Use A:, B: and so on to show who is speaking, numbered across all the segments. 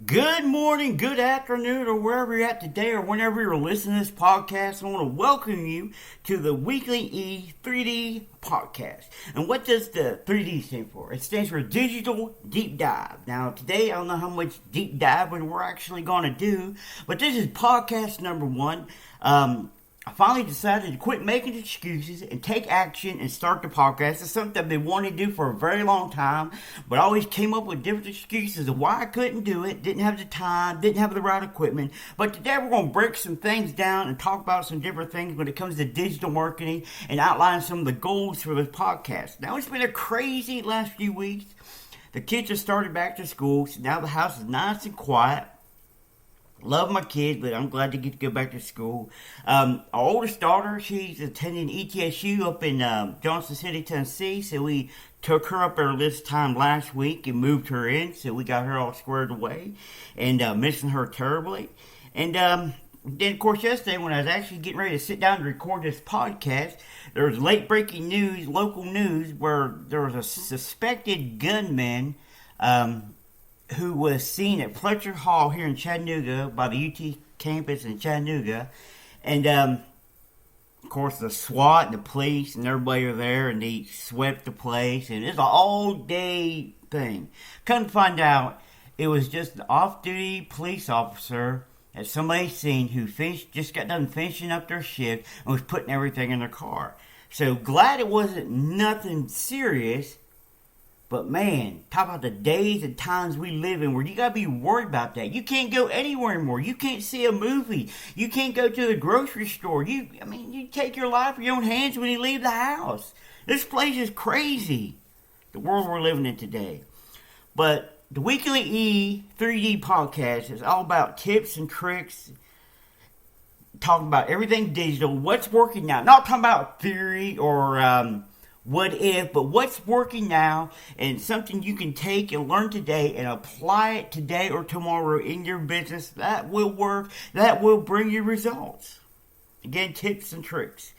A: Good morning, good afternoon, or wherever you're at today, or whenever you're listening to this podcast. I want to welcome you to the Weekly E 3D podcast. And what does the 3D stand for? It stands for Digital Deep Dive. Now, today, I don't know how much deep diving we're actually going to do, but this is podcast number 1. I finally decided to quit making excuses and take action and start the podcast. It's something I've been wanting to do for a very long time, but I always came up with different excuses of why I couldn't do it, didn't have the time, didn't have the right equipment. But today we're going to break some things down and talk about some different things when it comes to digital marketing and outline some of the goals for this podcast. Now, it's been a crazy last few weeks. The kids have started back to school, so now the house is nice and quiet. Love my kids, but I'm glad to get to go back to school. Our oldest daughter, she's attending ETSU up in Johnson City, Tennessee. So we took her up there this time last week and moved her in. So we got her all squared away and missing her terribly. And then, of course, yesterday when I was actually getting ready to sit down and record this podcast, there was late breaking news, local news, where there was a suspected gunman who was seen at Fletcher Hall here in Chattanooga by the UT campus in Chattanooga. And, of course, the SWAT and the police and everybody were there, and they swept the place. And it's an all-day thing. Come to find out, it was just an off-duty police officer that somebody seen who just got done finishing up their shift and was putting everything in their car. So glad it wasn't nothing serious. But man, talk about the days and times we live in where you gotta be worried about that. You can't go anywhere anymore. You can't see a movie. You can't go to the grocery store. You take your life in your own hands when you leave the house. This place is crazy. The world we're living in today. But the Weekly E 3D podcast is all about tips and tricks. Talking about everything digital. What's working now. Not talking about theory or what if, but what's working now and something you can take and learn today and apply it today or tomorrow in your business. That will work. That will bring you results. Again, tips and tricks.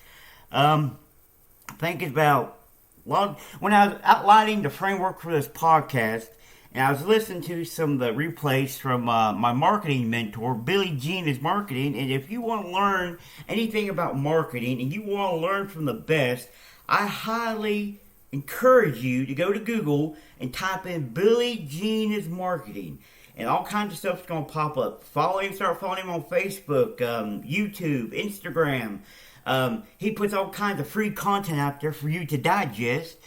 A: Think about, when I was outlining the framework for this podcast, and I was listening to some of the replays from my marketing mentor, Billy Jean is Marketing. And if you want to learn anything about marketing and you want to learn from the best, I highly encourage you to go to Google and type in Billy Jean is Marketing. And all kinds of stuff is going to pop up. Start following him on Facebook, YouTube, Instagram. He puts all kinds of free content out there for you to digest.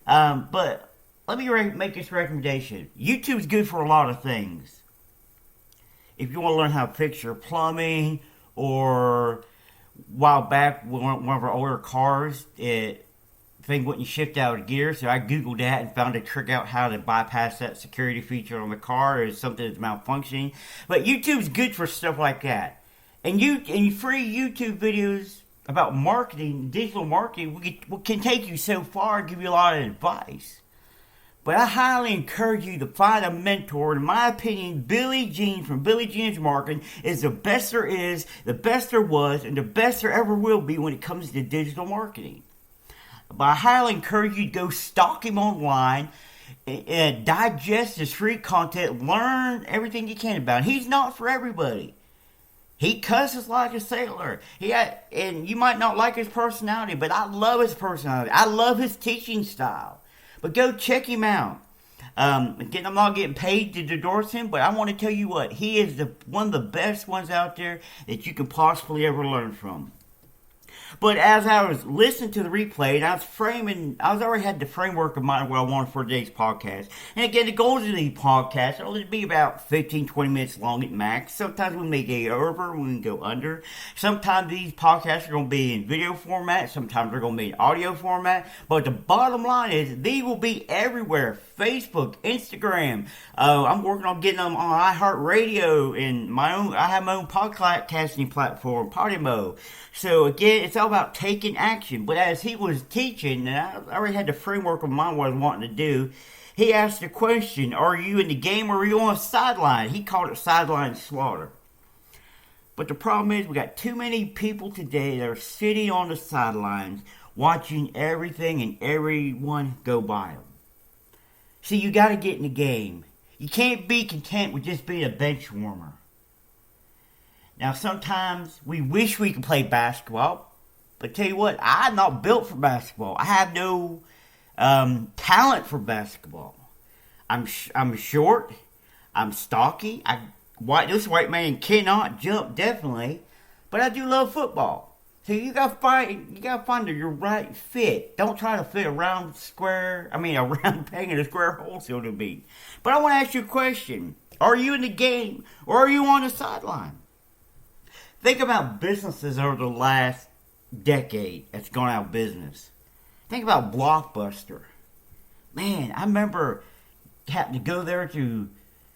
A: But let me make this recommendation. YouTube is good for a lot of things. If you want to learn how to fix your plumbing, or a while back, one of our older cars, thing wouldn't shift out of gear, so I googled that and found a trick out how to bypass that security feature on the car. Is something that's malfunctioning. But YouTube's good for stuff like that. And free YouTube videos about marketing, digital marketing, can take you so far and give you a lot of advice. But I highly encourage you to find a mentor. In my opinion, Billy Jean from Billy Jean's Marketing is the best there is, the best there was, and the best there ever will be when it comes to digital marketing. But I highly encourage you to go stalk him online and digest his free content, learn everything you can about him. He's not for everybody. He cusses like a sailor. And you might not like his personality, but I love his personality. I love his teaching style. But go check him out. Again, I'm not getting paid to endorse him, but I want to tell you what, he is one of the best ones out there that you can possibly ever learn from. But as I was listening to the replay, and I already had the framework of mind what I wanted for today's podcast. And again, the goals of these podcasts are to be about 15, 20 minutes long at max. Sometimes we may go over, we can go under. Sometimes these podcasts are going to be in video format. Sometimes they're going to be in audio format. But the bottom line is, these will be everywhere. Facebook, Instagram. I'm working on getting them on iHeartRadio and I have my own podcasting platform, Podimo. So again, it's all about taking action. But as he was teaching, and I already had the framework of mind what I was wanting to do, he asked the question, are you in the game or are you on a sideline? He called it sideline slaughter. But the problem is we got too many people today that are sitting on the sidelines watching everything and everyone go by them. See, you got to get in the game. You can't be content with just being a bench warmer. Now, sometimes we wish we could play basketball, but tell you what, I'm not built for basketball. I have no talent for basketball. I'm short. I'm stocky. This white man cannot jump, definitely, but I do love football. So you gotta find your right fit. Don't try to fit a round peg in a square hole, so to be. But I want to ask you a question: are you in the game, or are you on the sideline? Think about businesses over the last decade that's gone out of business. Think about Blockbuster. Man, I remember having to go there to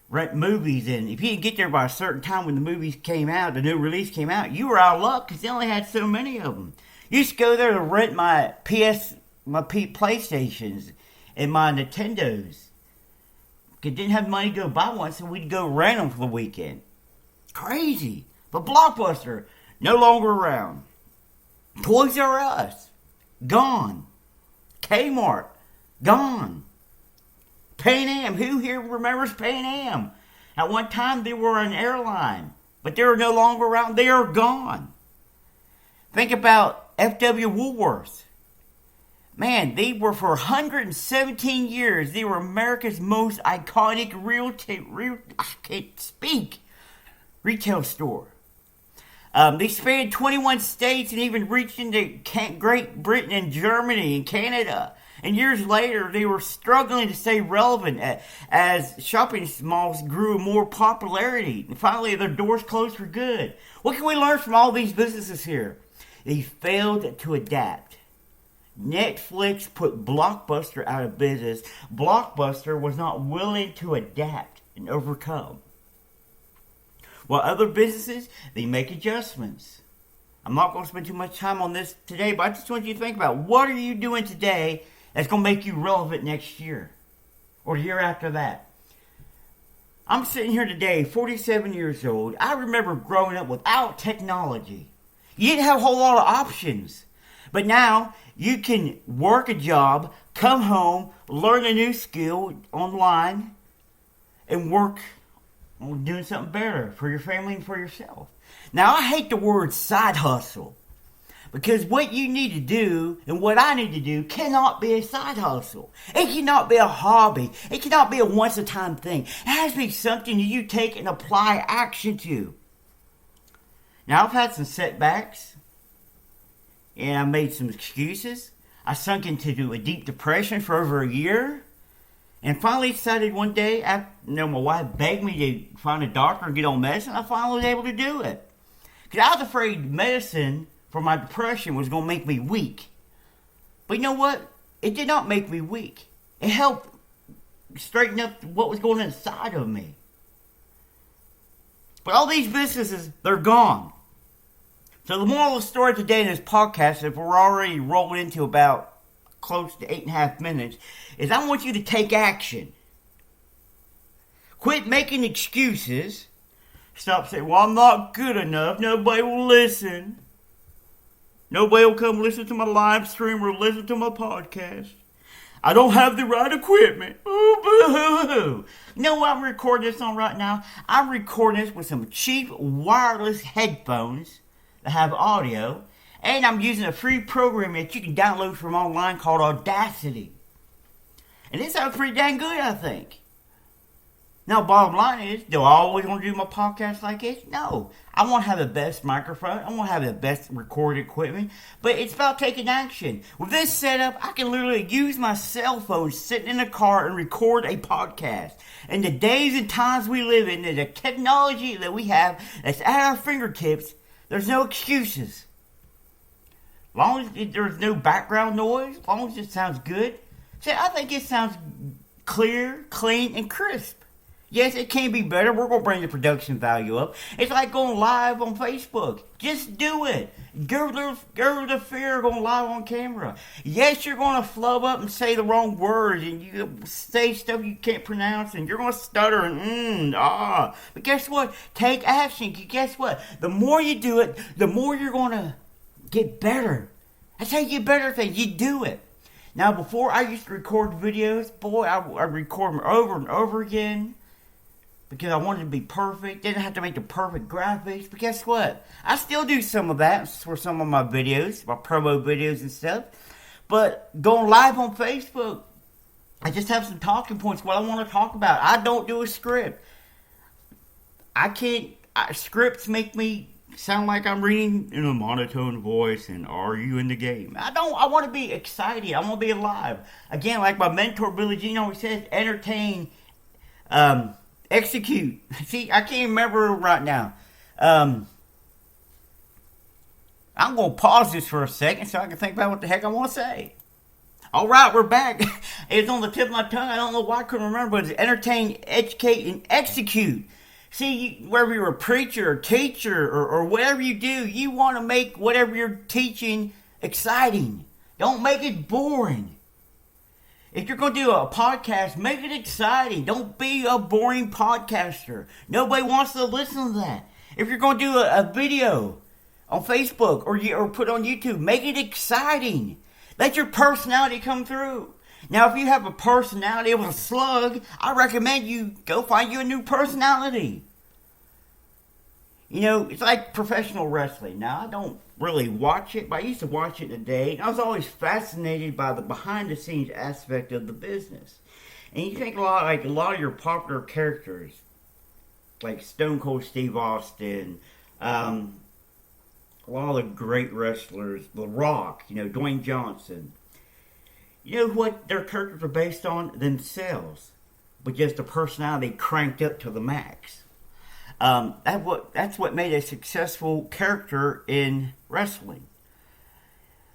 A: rent movies, and if you didn't get there by a certain time when the movies came out, the new release came out, you were out of luck because they only had so many of them. You used to go there to rent my PlayStations and my Nintendos. Because didn't have money to go buy one, so we'd go rent them for the weekend. Crazy. But Blockbuster, no longer around. Toys R Us, gone. Kmart, gone. Pan Am, who here remembers Pan Am? At one time they were an airline, but they are no longer around. They are gone. Think about F.W. Woolworth. Man, they were for 117 years. They were America's most iconic retail store. They spanned 21 states and even reached into Great Britain and Germany and Canada. And years later, they were struggling to stay relevant as shopping malls grew more popularity. And finally, their doors closed for good. What can we learn from all these businesses here? They failed to adapt. Netflix put Blockbuster out of business. Blockbuster was not willing to adapt and overcome. While other businesses, they make adjustments. I'm not going to spend too much time on this today, but I just want you to think about what are you doing today that's going to make you relevant next year or the year after that. I'm sitting here today, 47 years old. I remember growing up without technology. You didn't have a whole lot of options. But now you can work a job, come home, learn a new skill online, and work on doing something better for your family and for yourself. Now, I hate the word side hustle. Because what you need to do and what I need to do cannot be a side hustle. It cannot be a hobby. It cannot be a once-a-time thing. It has to be something that you take and apply action to. Now, I've had some setbacks. And I made some excuses. I sunk into a deep depression for over a year. And finally decided one day, my wife begged me to find a doctor and get on medicine. I finally was able to do it. Because I was afraid medicine for my depression was going to make me weak. But you know what? It did not make me weak. It helped straighten up what was going on inside of me. But all these businesses, they're gone. So the moral of the story today in this podcast, if we're already rolling into about close to 8.5 minutes, is I want you to take action. Quit making excuses. Stop saying, well, I'm not good enough. Nobody will listen. Nobody will come listen to my live stream or listen to my podcast. I don't have the right equipment. Ooh, boo-hoo-hoo. You know what I'm recording this on right now? I'm recording this with some cheap wireless headphones that have audio. And I'm using a free program that you can download from online called Audacity. And it sounds pretty dang good, I think. Now, bottom line is, do I always want to do my podcast like this? No. I want to have the best microphone. I want to have the best recording equipment. But it's about taking action. With this setup, I can literally use my cell phone sitting in the car and record a podcast. In the days and times we live in, the technology that we have that's at our fingertips, there's no excuses. As long as there's no background noise, as long as it sounds good. See, I think it sounds clear, clean, and crisp. Yes, it can be better. We're going to bring the production value up. It's like going live on Facebook. Just do it. Go to the fear of going live on camera. Yes, you're going to flub up and say the wrong words, and you say stuff you can't pronounce, and you're going to stutter and But guess what? Take action. Guess what? The more you do it, the more you're going to get better. That's how you get better at things. You do it. Now, before I used to record videos, boy, I record them over and over again. because I wanted to be perfect. Didn't have to make the perfect graphics. But guess what? I still do some of that for some of my videos, my promo videos and stuff. But going live on Facebook, I just have some talking points, what I want to talk about. I don't do a script. Scripts make me sound like I'm reading in a monotone voice and are you in the game? I want to be excited. I want to be alive. Again, like my mentor Billy Jean always says, entertain, execute. See, I can't remember right now. I'm going to pause this for a second so I can think about what the heck I want to say. All right, we're back. It's on the tip of my tongue. I don't know why I couldn't remember, but it's entertain, educate, and execute. See, whether you're a preacher or teacher or whatever you do, you want to make whatever you're teaching exciting. Don't make it boring. If you're going to do a podcast, make it exciting. Don't be a boring podcaster. Nobody wants to listen to that. If you're going to do a video on Facebook or put on YouTube, make it exciting. Let your personality come through. Now, if you have a personality of a slug, I recommend you go find you a new personality. You know, it's like professional wrestling. Now, I don't really watch it, but I used to watch it today. And I was always fascinated by the behind-the-scenes aspect of the business. And you think a lot of your popular characters, like Stone Cold Steve Austin, a lot of the great wrestlers, The Rock, Dwayne Johnson. You know what their characters are based on? Themselves. But just a personality cranked up to the max. That's what made a successful character in wrestling.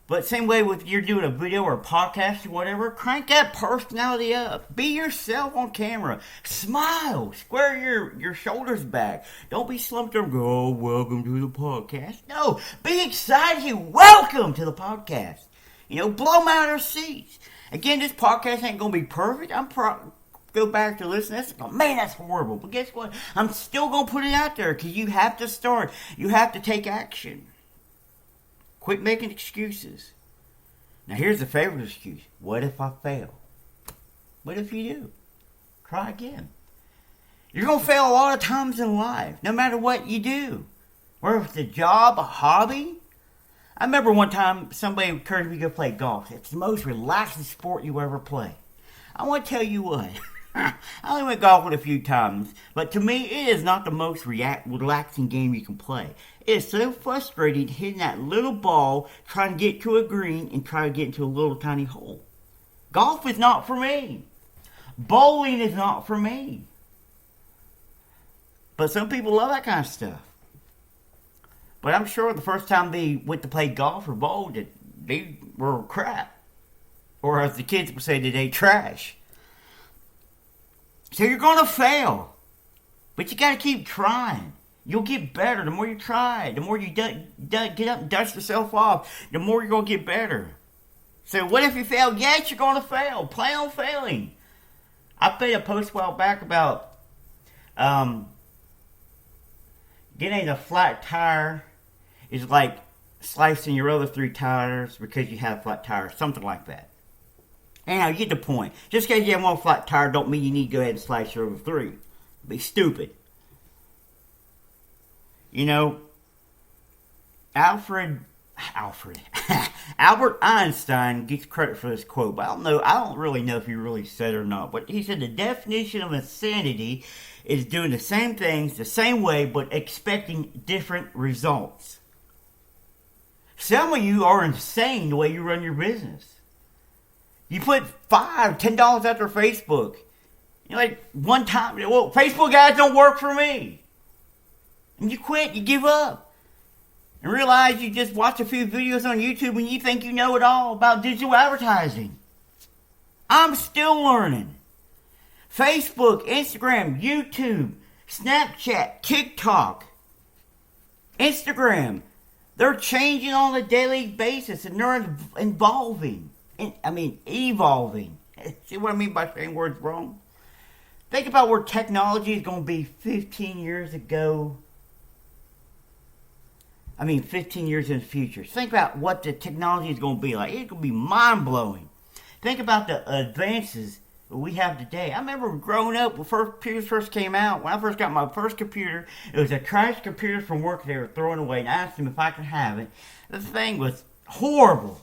A: But same way with you're doing a video or a podcast or whatever, crank that personality up. Be yourself on camera. Smile. Square your shoulders back. Don't be slumped over and go, oh, welcome to the podcast. No, be excited. Welcome to the podcast. Blow them out of their seats. Again, this podcast ain't going to be perfect. Go back to listen to this and go, man, that's horrible. But guess what? I'm still going to put it out there because you have to start. You have to take action. Quit making excuses. Now, here's the favorite excuse. What if I fail? What if you do? Try again. You're going to fail a lot of times in life, no matter what you do. Whether it's a job, a hobby. I remember one time somebody encouraged me to go play golf. It's the most relaxing sport you ever play. I want to tell you what. I only went golfing a few times, but to me, it is not the most relaxing game you can play. It is so frustrating hitting that little ball, trying to get to a green, and try to get into a little tiny hole. Golf is not for me. Bowling is not for me. But some people love that kind of stuff. But I'm sure the first time they went to play golf or bowl, they were crap. Or as the kids would say today, trash. So you're going to fail. But you got to keep trying. You'll get better the more you try. The more you get up and dust yourself off, the more you're going to get better. So what if you fail? Yes, you're going to fail. Plan on failing. I made a post a while back about getting a flat tire is like slicing your other 3 tires because you have flat tires. Something like that. Anyhow, you get the point. Just because you have one flat tire don't mean you need to go ahead and slice your other 3. Be stupid. Albert Einstein gets credit for this quote, but I don't really know if he really said it or not. But he said the definition of insanity is doing the same things the same way, but expecting different results. Some of you are insane the way you run your business. You put $5, $10 out there Facebook. One time, well, Facebook ads don't work for me. And you quit, you give up. And realize you just watch a few videos on YouTube and you think you know it all about digital advertising. I'm still learning. Facebook, Instagram, YouTube, Snapchat, TikTok, Instagram. They're changing on a daily basis and they're evolving. See what I mean by saying words wrong? Think about where technology is going to be 15 years ago. 15 years in the future. Think about what the technology is going to be like. It's going to be mind-blowing. Think about the advances we have today. I remember growing up when computers first came out. When I first got my first computer, it was a trash computer from work they were throwing away. And I asked them if I could have it. The thing was horrible,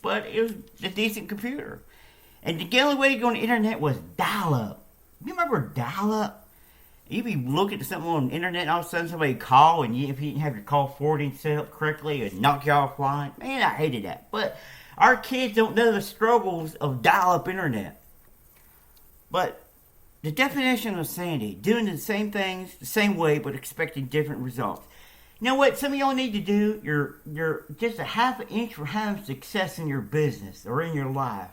A: but it was a decent computer. And the only way to go on the internet was dial-up. You remember dial-up? You'd be looking at something on the internet and all of a sudden somebody would call, and if you didn't have your call forwarding set up correctly, it would knock you offline. Man, I hated that. But our kids don't know the struggles of dial-up internet. But the definition of insanity, doing the same things the same way but expecting different results. You know what some of y'all need to do? You're just a half an inch from having success in your business or in your life.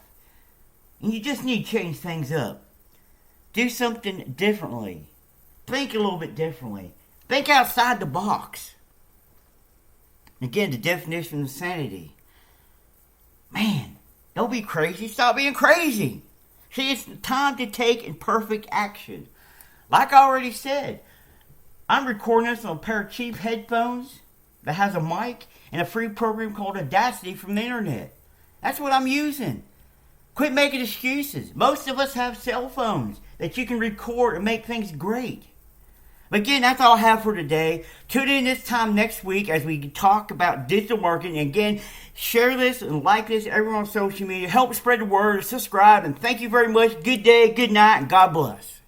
A: And you just need to change things up. Do something differently. Think a little bit differently. Think outside the box. Again, the definition of insanity. Man, don't be crazy. Stop being crazy. See, it's time to take imperfect action. Like I already said, I'm recording this on a pair of cheap headphones that has a mic and a free program called Audacity from the internet. That's what I'm using. Quit making excuses. Most of us have cell phones that you can record and make things great. But again, that's all I have for today. Tune in this time next week as we talk about digital marketing. And again, share this and like this everyone on social media. Help spread the word, subscribe, and thank you very much. Good day, good night, and God bless.